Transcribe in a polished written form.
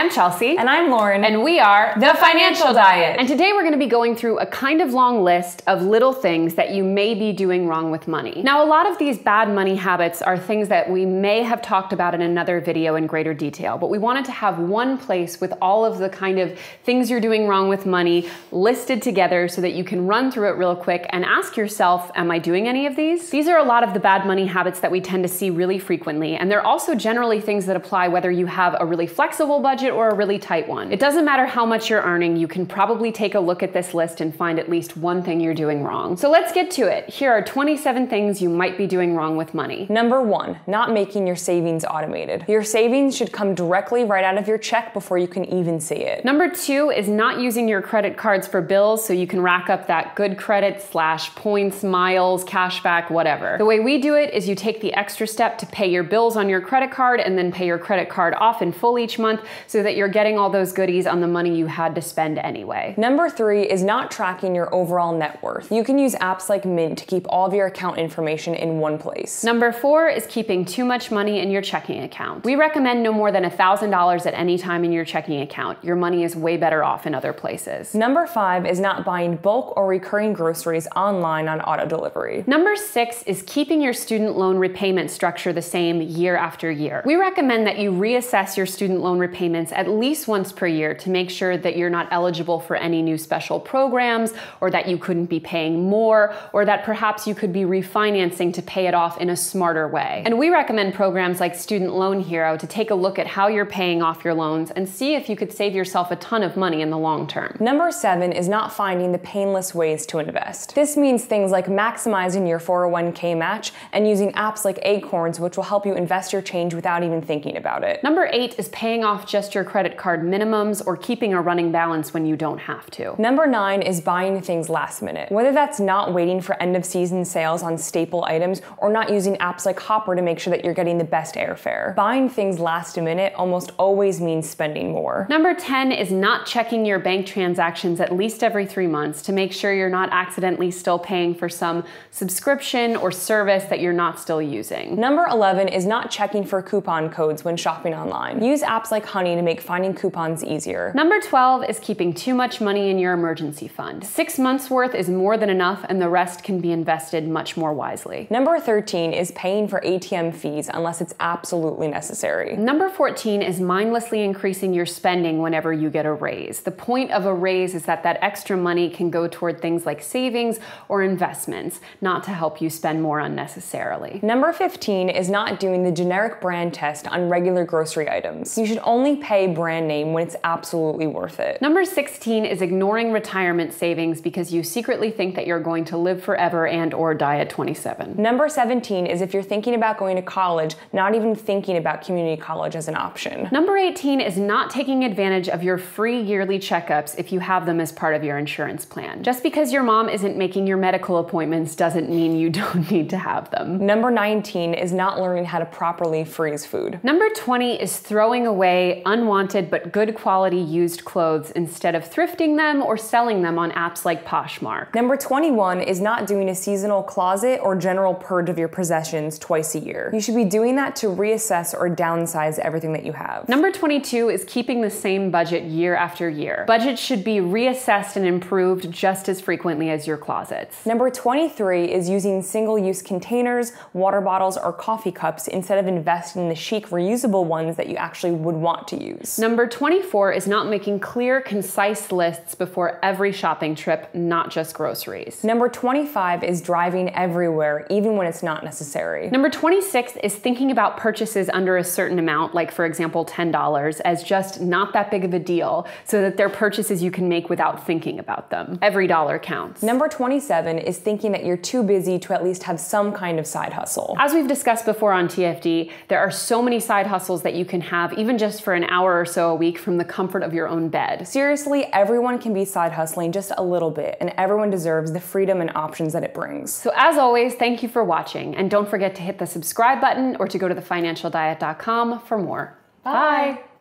I'm Chelsea. And I'm Lauren. And we are The Financial Diet. And today we're going to be going through a kind of long list of little things that you may be doing wrong with money. Now, a lot of these bad money habits are things that we may have talked about in another video in greater detail, but we wanted to have one place with all of the kind of things you're doing wrong with money listed together so that you can run through it real quick and ask yourself, am I doing any of these? These are a lot of the bad money habits that we tend to see really frequently, and they're also generally things that apply whether you have a really flexible budget or a really tight one. It doesn't matter how much you're earning, you can probably take a look at this list and find at least one thing you're doing wrong. So let's get to it. Here are 27 things you might be doing wrong with money. Number 1, not making your savings automated. Your savings should come directly right out of your check before you can even see it. Number 2 is not using your credit cards for bills so you can rack up that good credit / points, miles, cashback, whatever. The way we do it is you take the extra step to pay your bills on your credit card and then pay your credit card off in full each month so that you're getting all those goodies on the money you had to spend anyway. Number 3 is not tracking your overall net worth. You can use apps like Mint to keep all of your account information in one place. Number 4 is keeping too much money in your checking account. We recommend no more than $1,000 at any time in your checking account. Your money is way better off in other places. Number 5 is not buying bulk or recurring groceries online on auto delivery. Number 6 is keeping your student loan repayment structure the same year after year. We recommend that you reassess your student loan repayments at least once per year to make sure that you're not eligible for any new special programs, or that you couldn't be paying more, or that perhaps you could be refinancing to pay it off in a smarter way. And we recommend programs like Student Loan Hero to take a look at how you're paying off your loans and see if you could save yourself a ton of money in the long term. Number 7 is not finding the painless ways to invest. This means things like maximizing your 401k match and using apps like Acorns, which will help you invest your change without even thinking about it. Number 8 is paying off just your credit card minimums or keeping a running balance when you don't have to. Number 9 is buying things last minute. Whether that's not waiting for end of season sales on staple items or not using apps like Hopper to make sure that you're getting the best airfare. Buying things last minute almost always means spending more. Number 10 is not checking your bank transactions at least every 3 months to make sure you're not accidentally still paying for some subscription or service that you're not still using. Number 11 is not checking for coupon codes when shopping online. Use apps like Honey to make finding coupons easier. Number 12 is keeping too much money in your emergency fund. 6 months worth is more than enough, and the rest can be invested much more wisely. Number 13 is paying for ATM fees unless it's absolutely necessary. Number 14 is mindlessly increasing your spending whenever you get a raise. The point of a raise is that extra money can go toward things like savings or investments, not to help you spend more unnecessarily. Number 15 is not doing the generic brand test on regular grocery items. You should only pay brand name when it's absolutely worth it. Number 16 is ignoring retirement savings because you secretly think that you're going to live forever and or die at 27. Number 17 is if you're thinking about going to college, not even thinking about community college as an option. Number 18 is not taking advantage of your free yearly checkups if you have them as part of your insurance plan. Just because your mom isn't making your medical appointments doesn't mean you don't need to have them. Number 19 is not learning how to properly freeze food. Number 20 is throwing away unwanted but good quality used clothes instead of thrifting them or selling them on apps like Poshmark. Number 21 is not doing a seasonal closet or general purge of your possessions twice a year. You should be doing that to reassess or downsize everything that you have. Number 22 is keeping the same budget year after year. Budgets should be reassessed and improved just as frequently as your closets. Number 23 is using single-use containers, water bottles, or coffee cups instead of investing in the chic reusable ones that you actually would want to use. Number 24 is not making clear, concise lists before every shopping trip, not just groceries. Number 25 is driving everywhere, even when it's not necessary. Number 26 is thinking about purchases under a certain amount, like for example $10, as just not that big of a deal, so that they're purchases you can make without thinking about them. Every dollar counts. Number 27 is thinking that you're too busy to at least have some kind of side hustle. As we've discussed before on TFD, there are so many side hustles that you can have even just for an hour or so a week from the comfort of your own bed. Seriously, everyone can be side hustling just a little bit, and everyone deserves the freedom and options that it brings. So as always, thank you for watching, and don't forget to hit the subscribe button or to go to thefinancialdiet.com for more. Bye.